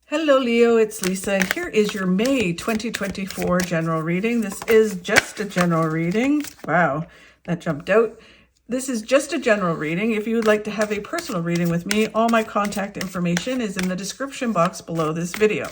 Hello Leo, it's Lisa, and here is your May 2024 general reading. This is just a general reading. Wow, that jumped out. This is just a general reading. If you would like to have a personal reading with me, all my contact information is in the description box below this video.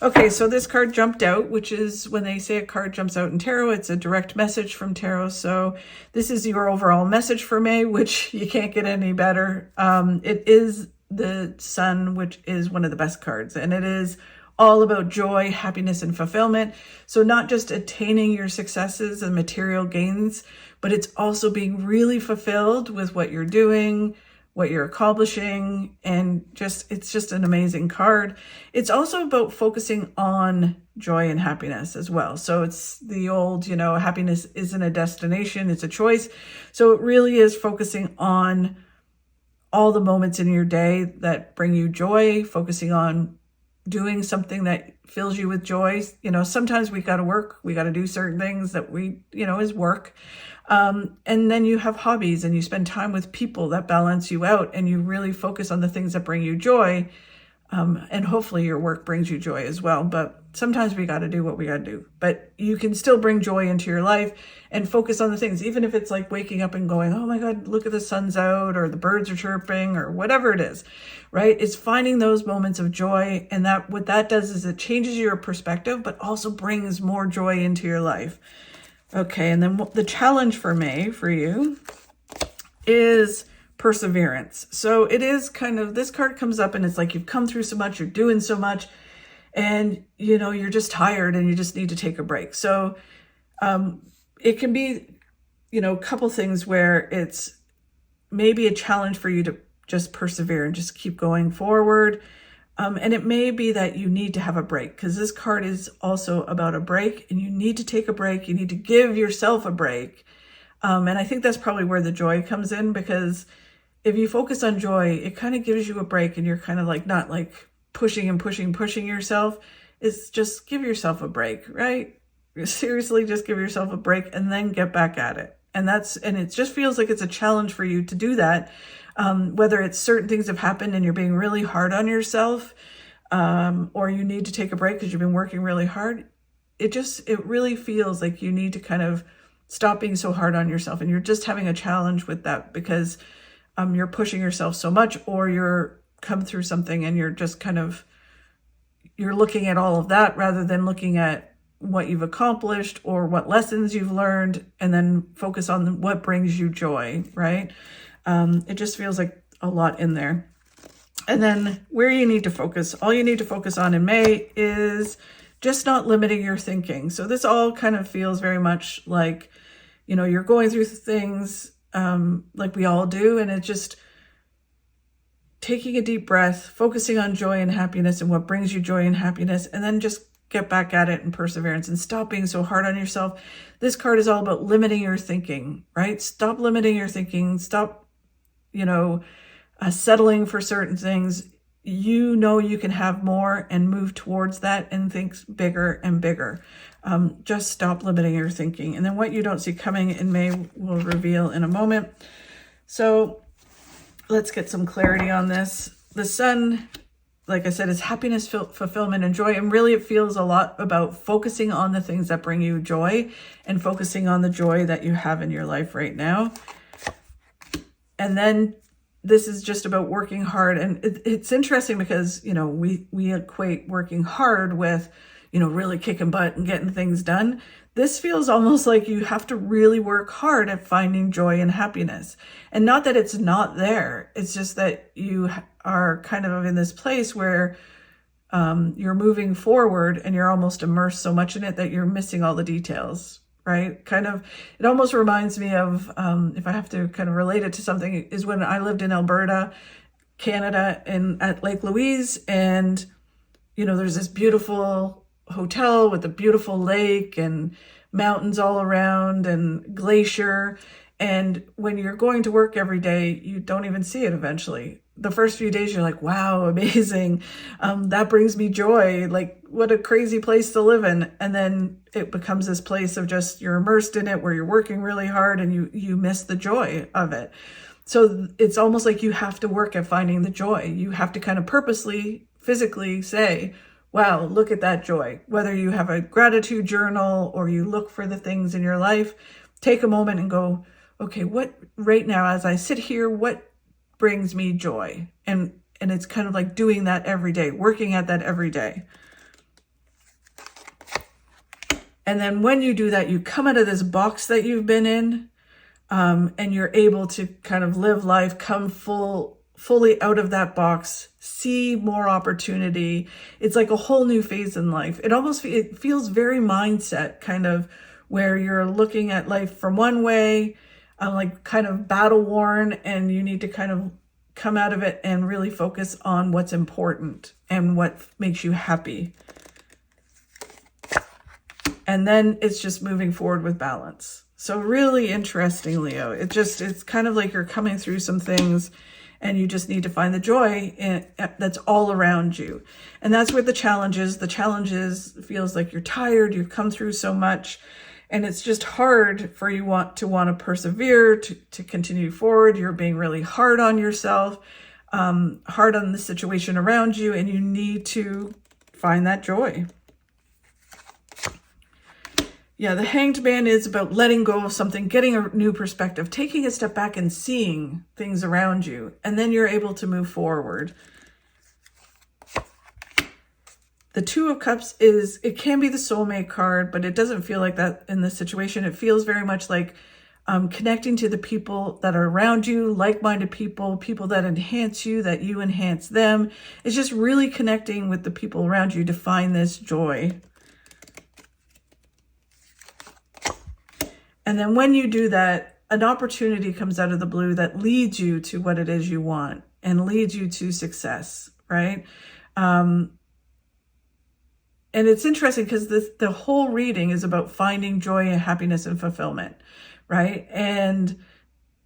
Okay, so this card jumped out, which is when they say a card jumps out in tarot, it's a direct message from tarot. So this is your overall message for May, which you can't get any better. It is the Sun, which is one of the best cards, and it is all about joy, happiness, and fulfillment. So not just attaining your successes and material gains, but it's also being really fulfilled with what you're doing, what you're accomplishing, and it's just an amazing card. It's also about focusing on joy and happiness as well. So it's the old, happiness isn't a destination, it's a choice. So it really is focusing on all the moments in your day that bring you joy, focusing on doing something that fills you with joy. Sometimes we got to work, we got to do certain things that is work. And then you have hobbies and you spend time with people that balance you out, and you really focus on the things that bring you joy. And hopefully your work brings you joy as well. But sometimes we got to do what we got to do. But you can still bring joy into your life and focus on the things, even if it's like waking up and going, oh my God, look at the sun's out, or the birds are chirping, or whatever it is, right? It's finding those moments of joy. And what that does is it changes your perspective, but also brings more joy into your life. Okay, and then the challenge for May for you is perseverance. So it is this card comes up and it's like you've come through so much, you're doing so much, and you're just tired and you just need to take a break. So it can be a couple things where it's maybe a challenge for you to just persevere and just keep going forward. And it may be that you need to have a break, because this card is also about a break, and you need to take a break. You need to give yourself a break. And I think that's probably where the joy comes in, because if you focus on joy, it kind of gives you a break, and you're kind of like not like pushing yourself. It's just give yourself a break, right? Seriously, just give yourself a break and then get back at it. And it just feels like it's a challenge for you to do that. Whether it's certain things have happened and you're being really hard on yourself, or you need to take a break because you've been working really hard. It really feels like you need to kind of stop being so hard on yourself, and you're just having a challenge with that because you're pushing yourself so much, or you're come through something and you're just you're looking at all of that rather than looking at what you've accomplished or what lessons you've learned, and then focus on what brings you joy, right? It just feels like a lot in there. And then where you need to focus, all you need to focus on in May is just not limiting your thinking. So this all kind of feels very much like, you're going through things like we all do, and it's just taking a deep breath, focusing on joy and happiness and what brings you joy and happiness, and then just get back at it in perseverance and stop being so hard on yourself. This card is all about limiting your thinking, right? Stop limiting your thinking. Stop, settling for certain things. You can have more and move towards that and think bigger and bigger. Just stop limiting your thinking. And then what you don't see coming in May will reveal in a moment. So let's get some clarity on this. The Sun, like I said, is happiness, fulfillment, and joy. And really it feels a lot about focusing on the things that bring you joy and focusing on the joy that you have in your life right now. And then this is just about working hard. And it's interesting because, we equate working hard with, really kicking butt and getting things done. This feels almost like you have to really work hard at finding joy and happiness. And not that it's not there. It's just that you are kind of in this place where you're moving forward and you're almost immersed so much in it that you're missing all the details, right? It almost reminds me of, if I have to kind of relate it to something, is when I lived in Alberta, Canada, and at Lake Louise, and, there's this beautiful hotel with a beautiful lake and mountains all around and glacier. And when you're going to work every day, you don't even see it eventually. The first few days, you're like, wow, amazing. That brings me joy. Like, what a crazy place to live in. And then it becomes this place of just, you're immersed in it where you're working really hard and you miss the joy of it. So it's almost like you have to work at finding the joy. You have to kind of purposely physically say, wow, look at that joy. Whether you have a gratitude journal or you look for the things in your life, take a moment and go, okay, what right now as I sit here, what brings me joy? And it's kind of like doing that every day, working at that every day. And then when you do that, you come out of this box that you've been in, and you're able to kind of live life, come fully out of that box, see more opportunity. It's like a whole new phase in life. It feels very mindset, kind of where you're looking at life from one way, like kind of battle worn, and you need to kind of come out of it and really focus on what's important and what makes you happy. And then it's just moving forward with balance. So really interesting, Leo. It's kind of like you're coming through some things and you just need to find the joy that's all around you. And that's where the challenge is. The challenge feels like you're tired, you've come through so much, and it's just hard for you to want to persevere, to continue forward. You're being really hard on yourself, hard on the situation around you, and you need to find that joy. Yeah, the Hanged Man is about letting go of something, getting a new perspective, taking a step back and seeing things around you, and then you're able to move forward. The Two of Cups it can be the soulmate card, but it doesn't feel like that in this situation. It feels very much like connecting to the people that are around you, like-minded people, people that enhance you, that you enhance them. It's just really connecting with the people around you to find this joy. And then when you do that, an opportunity comes out of the blue that leads you to what it is you want and leads you to success, right? And it's interesting because the whole reading is about finding joy and happiness and fulfillment, right? And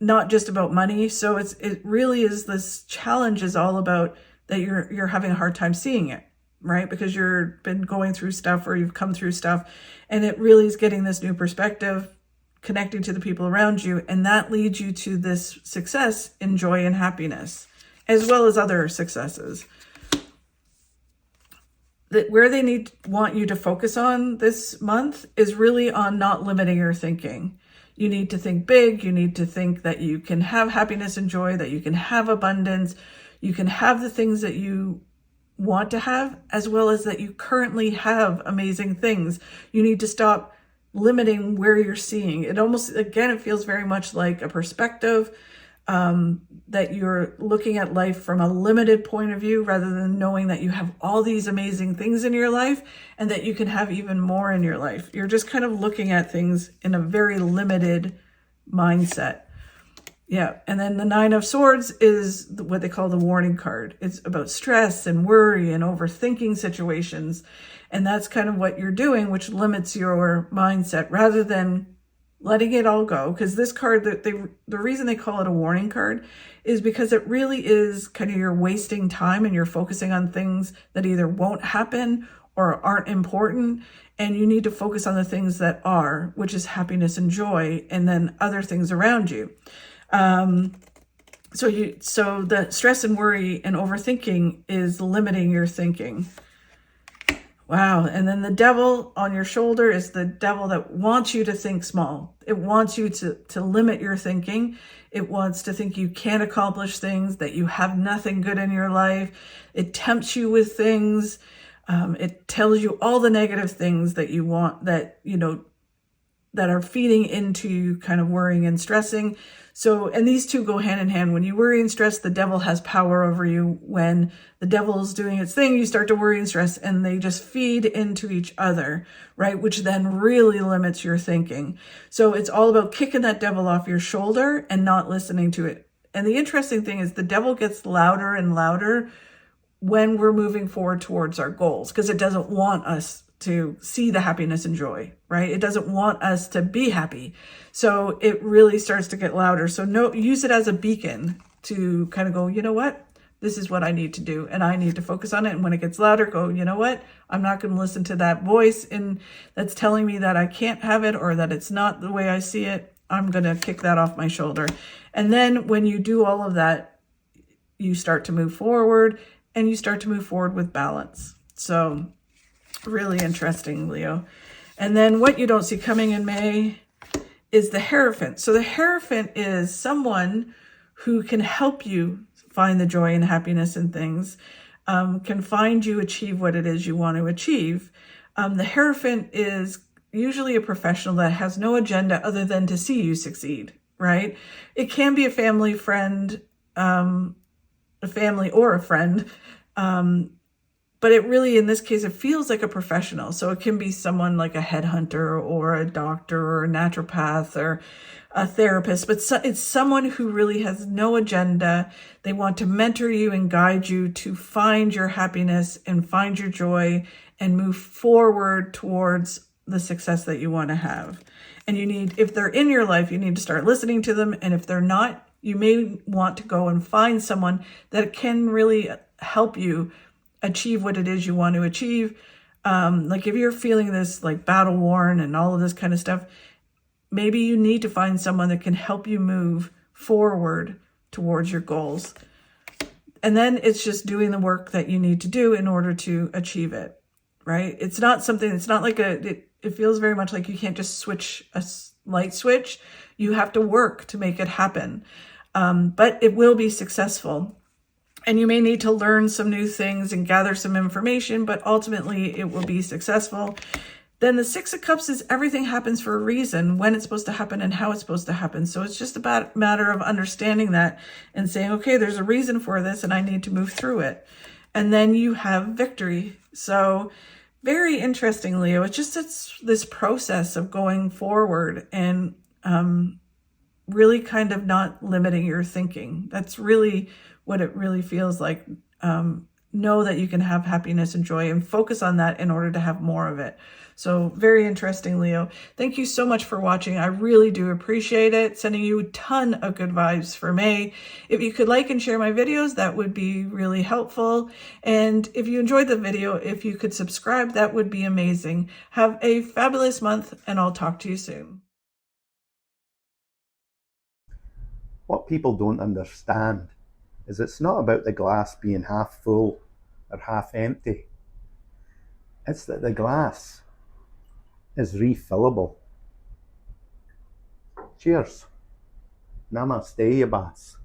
not just about money. So it really is, this challenge is all about that you're having a hard time seeing it, right? Because you've been going through stuff or you've come through stuff, and it really is getting this new perspective, connecting to the people around you, and that leads you to this success in joy and happiness, as well as other successes. Where they want you to focus on this month is really on not limiting your thinking. You need to think big. You need to think that you can have happiness and joy, that you can have abundance, you can have the things that you want to have, as well as that you currently have amazing things. You need to stop limiting where you're seeing it. Almost, again, it feels very much like a perspective, that you're looking at life from a limited point of view rather than knowing that you have all these amazing things in your life and that you can have even more in your life. You're just kind of looking at things in a very limited mindset. Yeah. And then the Nine of Swords is what they call the warning card. It's about stress and worry and overthinking situations. And that's kind of what you're doing, which limits your mindset rather than letting it all go. Because this card, the reason they call it a warning card is because it really is kind of you're wasting time and you're focusing on things that either won't happen or aren't important. And you need to focus on the things that are, which is happiness and joy, and then other things around you. So the stress and worry and overthinking is limiting your thinking. Wow. And then the devil on your shoulder is the devil that wants you to think small. It wants you to limit your thinking. It wants to think you can't accomplish things, that you have nothing good in your life. It tempts you with things. It tells you all the negative things that you want, that, that are feeding into kind of worrying and stressing. So, and these two go hand in hand. When you worry and stress, the devil has power over you. When the devil is doing its thing, you start to worry and stress, and they just feed into each other, right? Which then really limits your thinking. So it's all about kicking that devil off your shoulder and not listening to it. And the interesting thing is the devil gets louder and louder when we're moving forward towards our goals, because it doesn't want us to see the happiness and joy, right? It doesn't want us to be happy. So it really starts to get louder. So use it as a beacon to kind of go, you know what? This is what I need to do, and I need to focus on it. And when it gets louder, go, you know what? I'm not going to listen to that voice that's telling me that I can't have it or that it's not the way I see it. I'm going to kick that off my shoulder. And then when you do all of that, you start to move forward, and you start to move forward with balance. So really interesting, Leo. And then what you don't see coming in May is the Hierophant. So the Hierophant is someone who can help you find the joy and happiness in things, can find you achieve what it is you want to achieve. The Hierophant is usually a professional that has no agenda other than to see you succeed, right? It can be a family, friend, a family or a friend, but it really, in this case, it feels like a professional. So it can be someone like a headhunter or a doctor or a naturopath or a therapist, but it's someone who really has no agenda. They want to mentor you and guide you to find your happiness and find your joy and move forward towards the success that you want to have. And you need, if they're in your life, you need to start listening to them. And if they're not, you may want to go and find someone that can really help you achieve what it is you want to achieve. Like if you're feeling this like battle worn and all of this kind of stuff, maybe you need to find someone that can help you move forward towards your goals. And then it's just doing the work that you need to do in order to achieve it, right? It's not something, it's not like it feels very much like you can't just switch a light switch. You have to work to make it happen. But it will be successful. And you may need to learn some new things and gather some information, but ultimately it will be successful. Then the Six of Cups is everything happens for a reason, when it's supposed to happen and how it's supposed to happen. So it's just about a matter of understanding that and saying, okay, there's a reason for this and I need to move through it. And then you have victory. So very interesting, Leo. It's this process of going forward and really kind of not limiting your thinking. That's really what it really feels like. Know that you can have happiness and joy and focus on that in order to have more of it. So very interesting, Leo. Thank you so much for watching. I really do appreciate it. Sending you a ton of good vibes for May. If you could like and share my videos, that would be really helpful. And if you enjoyed the video, if you could subscribe, that would be amazing. Have a fabulous month and I'll talk to you soon. What people don't understand is it's not about the glass being half full or half empty. It's that the glass is refillable. Cheers. Namaste, Yabas.